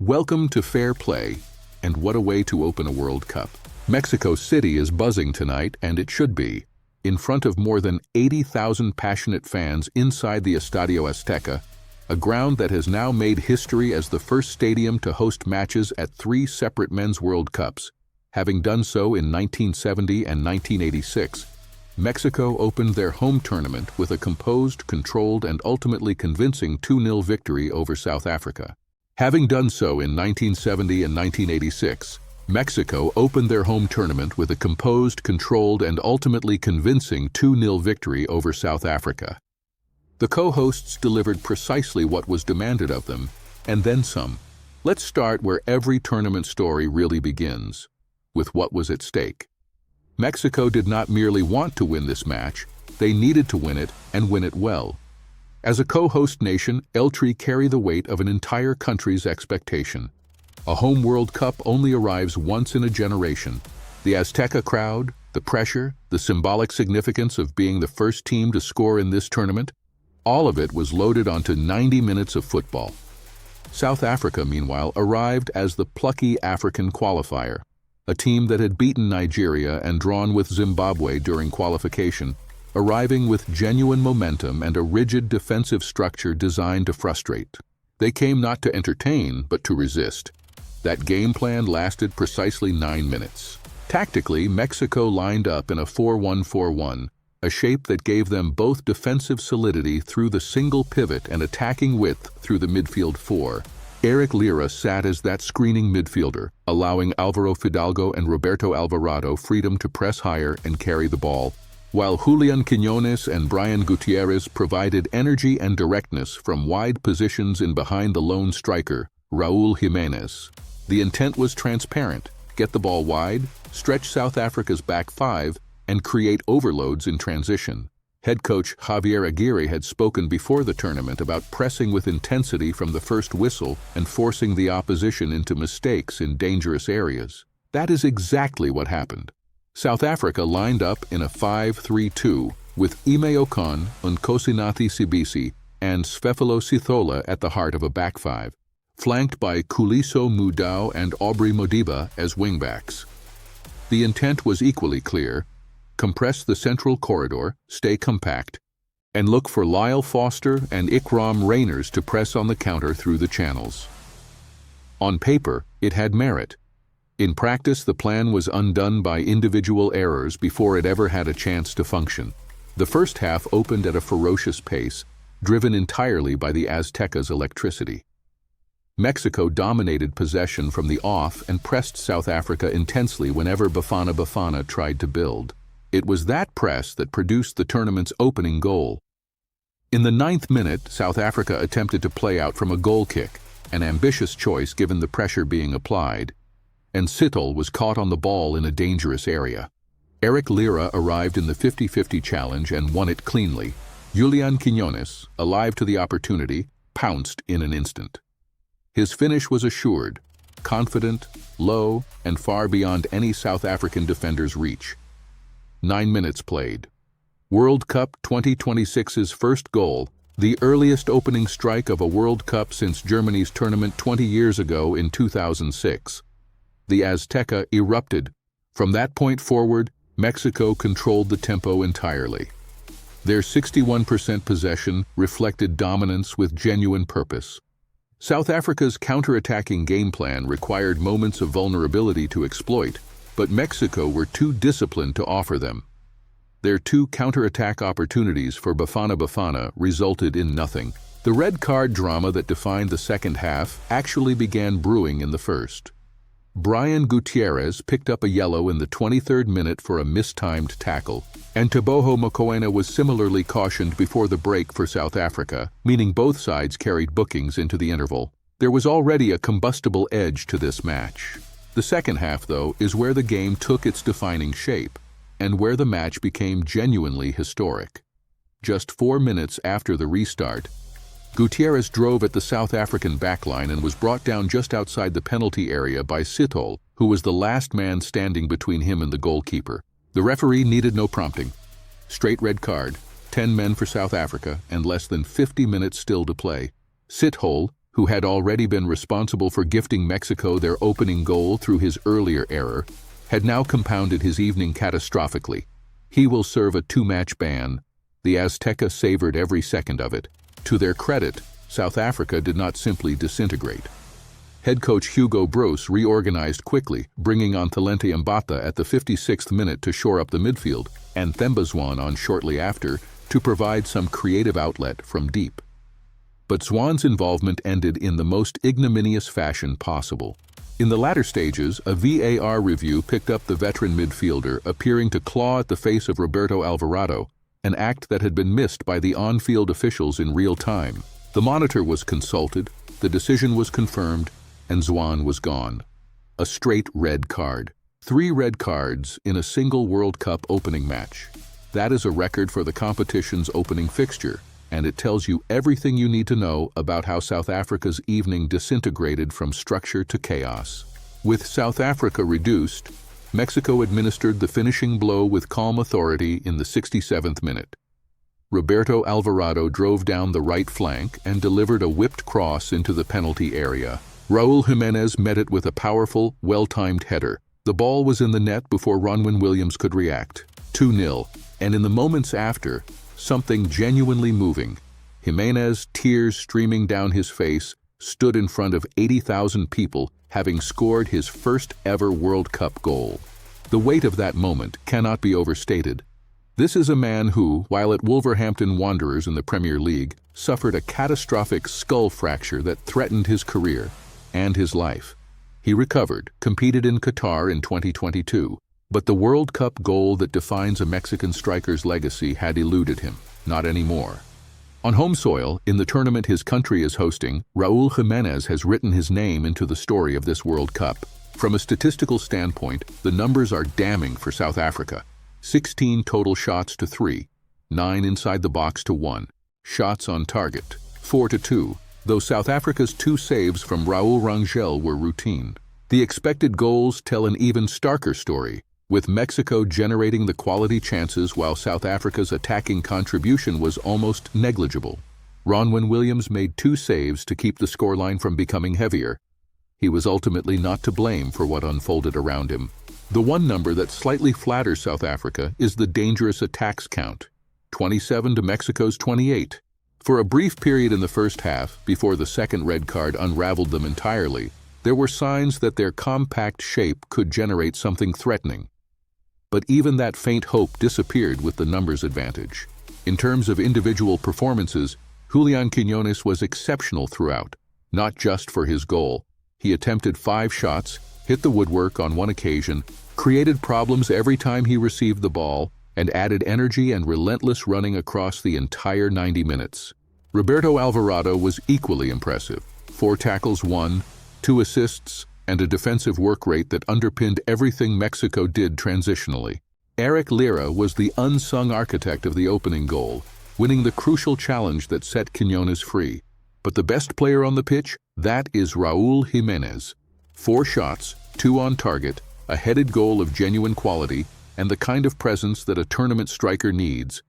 Welcome to FairPlay, and what a way to open a World Cup. Mexico City is buzzing tonight, and it should be. In front of more than 80,000 passionate fans inside the Estadio Azteca, a ground that has now made history as the first stadium to host matches at 3 separate Men's World Cups. Having done so in 1970 and 1986, Mexico opened their home tournament with a composed, controlled, and ultimately convincing 2-0 victory over South Africa. Having done so in 1970 and 1986, Mexico opened their home tournament with a composed, controlled, and ultimately convincing 2-0 victory over South Africa. The co-hosts delivered precisely what was demanded of them, and then some. Let's start where every tournament story really begins, with what was at stake. Mexico did not merely want to win this match, they needed to win it and win it well. As a co-host nation, El Tri carry the weight of an entire country's expectation. A home World Cup only arrives once in a generation. The Azteca crowd, the pressure, the symbolic significance of being the first team to score in this tournament, all of it was loaded onto 90 minutes of football. South Africa, meanwhile, arrived as the plucky African qualifier, a team that had beaten Nigeria and drawn with Zimbabwe during qualification, arriving with genuine momentum and a rigid defensive structure designed to frustrate. They came not to entertain, but to resist. That game plan lasted precisely 9 minutes. Tactically, Mexico lined up in a 4-1-4-1, a shape that gave them both defensive solidity through the single pivot and attacking width through the midfield 4. Eric Lira sat as that screening midfielder, allowing Alvaro Fidalgo and Roberto Alvarado freedom to press higher and carry the ball, while Julian Quiñones and Brian Gutierrez provided energy and directness from wide positions in behind the lone striker, Raul Jiménez. The intent was transparent: get the ball wide, stretch South Africa's back 5, and create overloads in transition. Head coach Javier Aguirre had spoken before the tournament about pressing with intensity from the first whistle and forcing the opposition into mistakes in dangerous areas. That is exactly what happened. South Africa lined up in a 5-3-2 with Ime Ocon, Nkosinathi Sibisi, and Sfefelo Sithole at the heart of a back 5, flanked by Kuliso Mudau and Aubrey Modiba as wingbacks. The intent was equally clear: compress the central corridor, stay compact, and look for Lyle Foster and Ikram Reyners to press on the counter through the channels. On paper, it had merit. In practice, the plan was undone by individual errors before it ever had a chance to function. The first half opened at a ferocious pace, driven entirely by the Aztecas' electricity. Mexico dominated possession from the off and pressed South Africa intensely whenever Bafana Bafana tried to build. It was that press that produced the tournament's opening goal. In the 9th minute, South Africa attempted to play out from a goal kick, an ambitious choice given the pressure being applied, and Sithole was caught on the ball in a dangerous area. Eric Lira arrived in the 50-50 challenge and won it cleanly. Julian Quiñones, alive to the opportunity, pounced in an instant. His finish was assured, confident, low, and far beyond any South African defender's reach. 9 minutes played. World Cup 2026's first goal, the earliest opening strike of a World Cup since Germany's tournament 20 years ago in 2006. The Azteca erupted. From that point forward, Mexico controlled the tempo entirely. Their 61% possession reflected dominance with genuine purpose. South Africa's counter-attacking game plan required moments of vulnerability to exploit, but Mexico were too disciplined to offer them. Their 2 counter-attack opportunities for Bafana Bafana resulted in nothing. The red card drama that defined the second half actually began brewing in the first. Brian Gutierrez picked up a yellow in the 23rd minute for a mistimed tackle, and Teboho Mokoena was similarly cautioned before the break for South Africa, meaning both sides carried bookings into the interval. There was already a combustible edge to this match. The second half, though, is where the game took its defining shape, and where the match became genuinely historic. Just 4 minutes after the restart, Gutierrez drove at the South African backline and was brought down just outside the penalty area by Sithole, who was the last man standing between him and the goalkeeper. The referee needed no prompting. Straight red card, 10 men for South Africa, and less than 50 minutes still to play. Sithole, who had already been responsible for gifting Mexico their opening goal through his earlier error, had now compounded his evening catastrophically. He will serve a 2-match ban. The Azteca savored every second of it. To their credit, South Africa did not simply disintegrate. Head coach Hugo Broos reorganized quickly, bringing on Thalente Mbata at the 56th minute to shore up the midfield, and Zwane on shortly after to provide some creative outlet from deep. But Zwane's involvement ended in the most ignominious fashion possible. In the latter stages, a VAR review picked up the veteran midfielder appearing to claw at the face of Roberto Alvarado, an act that had been missed by the on-field officials in real time. The monitor was consulted, the decision was confirmed, and Zwane was gone. A straight red card. 3 red cards in a single World Cup opening match. That is a record for the competition's opening fixture, and it tells you everything you need to know about how South Africa's evening disintegrated from structure to chaos. With South Africa reduced, Mexico administered the finishing blow with calm authority in the 67th minute. Roberto Alvarado drove down the right flank and delivered a whipped cross into the penalty area. Raul Jiménez met it with a powerful, well-timed header. The ball was in the net before Ronwen Williams could react. 2-0, and in the moments after, something genuinely moving. Jiménez, tears streaming down his face, stood in front of 80,000 people, having scored his first ever World Cup goal. The weight of that moment cannot be overstated. This is a man who, while at Wolverhampton Wanderers in the Premier League, suffered a catastrophic skull fracture that threatened his career and his life. He recovered, competed in Qatar in 2022, but the World Cup goal that defines a Mexican striker's legacy had eluded him. Not anymore. On home soil, in the tournament his country is hosting, Raul Jiménez has written his name into the story of this World Cup. From a statistical standpoint, the numbers are damning for South Africa. 16 total shots to 3, 9 inside the box to 1, shots on target, 4 to 2, though South Africa's 2 saves from Raul Rangel were routine. The expected goals tell an even starker story, with Mexico generating the quality chances while South Africa's attacking contribution was almost negligible. Ronwen Williams made 2 saves to keep the scoreline from becoming heavier. He was ultimately not to blame for what unfolded around him. The one number that slightly flatters South Africa is the dangerous attacks count, 27 to Mexico's 28. For a brief period in the first half, before the second red card unraveled them entirely, there were signs that their compact shape could generate something threatening. But even that faint hope disappeared with the numbers advantage. In terms of individual performances, Quiñones was exceptional throughout, not just for his goal. He attempted 5 shots, hit the woodwork on 1 occasion, created problems every time he received the ball, and added energy and relentless running across the entire 90 minutes. Roberto Alvarado was equally impressive. 4 tackles won, 2 assists, and a defensive work rate that underpinned everything Mexico did transitionally. Eric Lira was the unsung architect of the opening goal, winning the crucial challenge that set Quiñones free. But the best player on the pitch? That is Raul Jiménez. 4 shots, 2 on target, a headed goal of genuine quality, and the kind of presence that a tournament striker needs.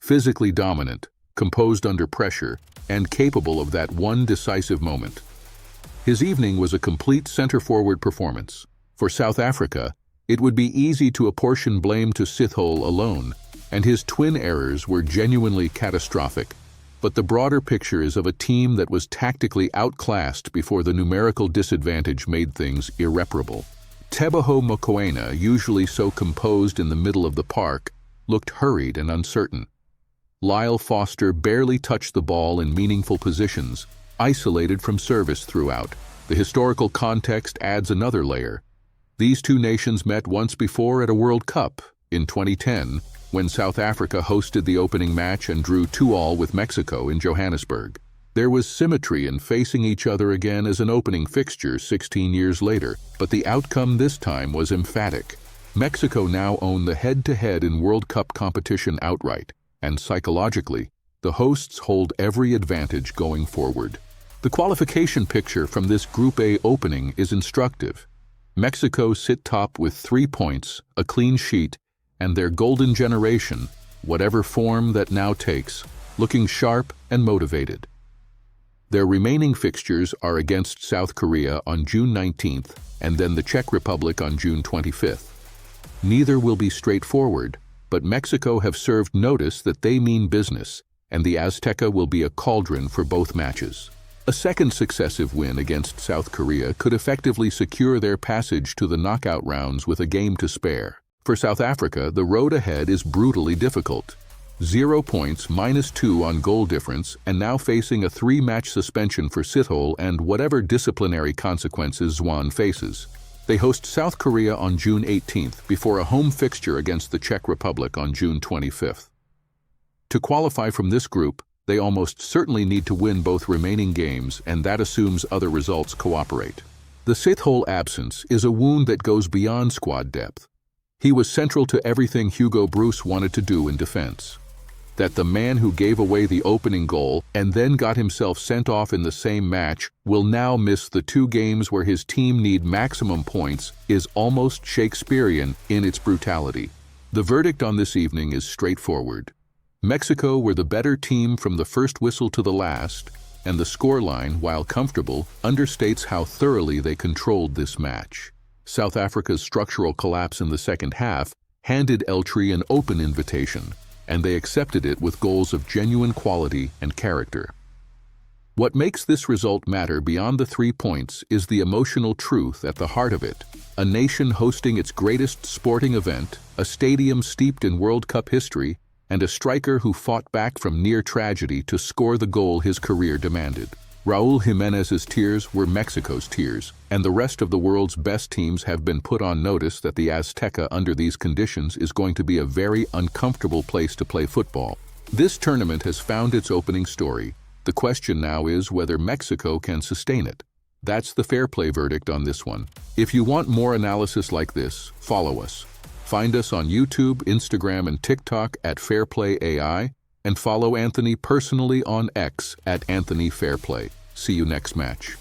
Physically dominant, composed under pressure, and capable of that one decisive moment. His evening was a complete center-forward performance. For South Africa, it would be easy to apportion blame to Sithole alone, and his twin errors were genuinely catastrophic. But the broader picture is of a team that was tactically outclassed before the numerical disadvantage made things irreparable. Teboho Mokoena, usually so composed in the middle of the park, looked hurried and uncertain. Lyle Foster barely touched the ball in meaningful positions, isolated from service throughout. The historical context adds another layer. These 2 nations met once before at a World Cup, in 2010, when South Africa hosted the opening match and drew 2-2 with Mexico in Johannesburg. There was symmetry in facing each other again as an opening fixture 16 years later, but the outcome this time was emphatic. Mexico now owned the head-to-head in World Cup competition outright, and psychologically, the hosts hold every advantage going forward. The qualification picture from this Group A opening is instructive. Mexico sit top with 3 points, a clean sheet, and their golden generation, whatever form that now takes, looking sharp and motivated. Their remaining fixtures are against South Korea on June 19th and then the Czech Republic on June 25th. Neither will be straightforward, but Mexico have served notice that they mean business, and the Azteca will be a cauldron for both matches. A second successive win against South Korea could effectively secure their passage to the knockout rounds with a game to spare. For South Africa, the road ahead is brutally difficult. 0 points, -2 on goal difference, and now facing a 3-match suspension for Sithole and whatever disciplinary consequences Zwane faces. They host South Korea on June 18th before a home fixture against the Czech Republic on June 25th. To qualify from this group, they almost certainly need to win both remaining games, and that assumes other results cooperate. The Sithole absence is a wound that goes beyond squad depth. He was central to everything Hugo Bruce wanted to do in defense. That the man who gave away the opening goal and then got himself sent off in the same match will now miss the 2 games where his team need maximum points is almost Shakespearean in its brutality. The verdict on this evening is straightforward. Mexico were the better team from the first whistle to the last, and the scoreline, while comfortable, understates how thoroughly they controlled this match. South Africa's structural collapse in the second half handed Eltree an open invitation, and they accepted it with goals of genuine quality and character. What makes this result matter beyond the 3 points is the emotional truth at the heart of it. A nation hosting its greatest sporting event, a stadium steeped in World Cup history, and a striker who fought back from near tragedy to score the goal his career demanded. Raúl Jiménez's tears were Mexico's tears, and the rest of the world's best teams have been put on notice that the Azteca under these conditions is going to be a very uncomfortable place to play football. This tournament has found its opening story. The question now is whether Mexico can sustain it. That's the fair play verdict on this one. If you want more analysis like this, follow us. Find us on YouTube, Instagram, and TikTok at FairPlay AI, and follow Anthony personally on X at Anthony Fairplay. See you next match.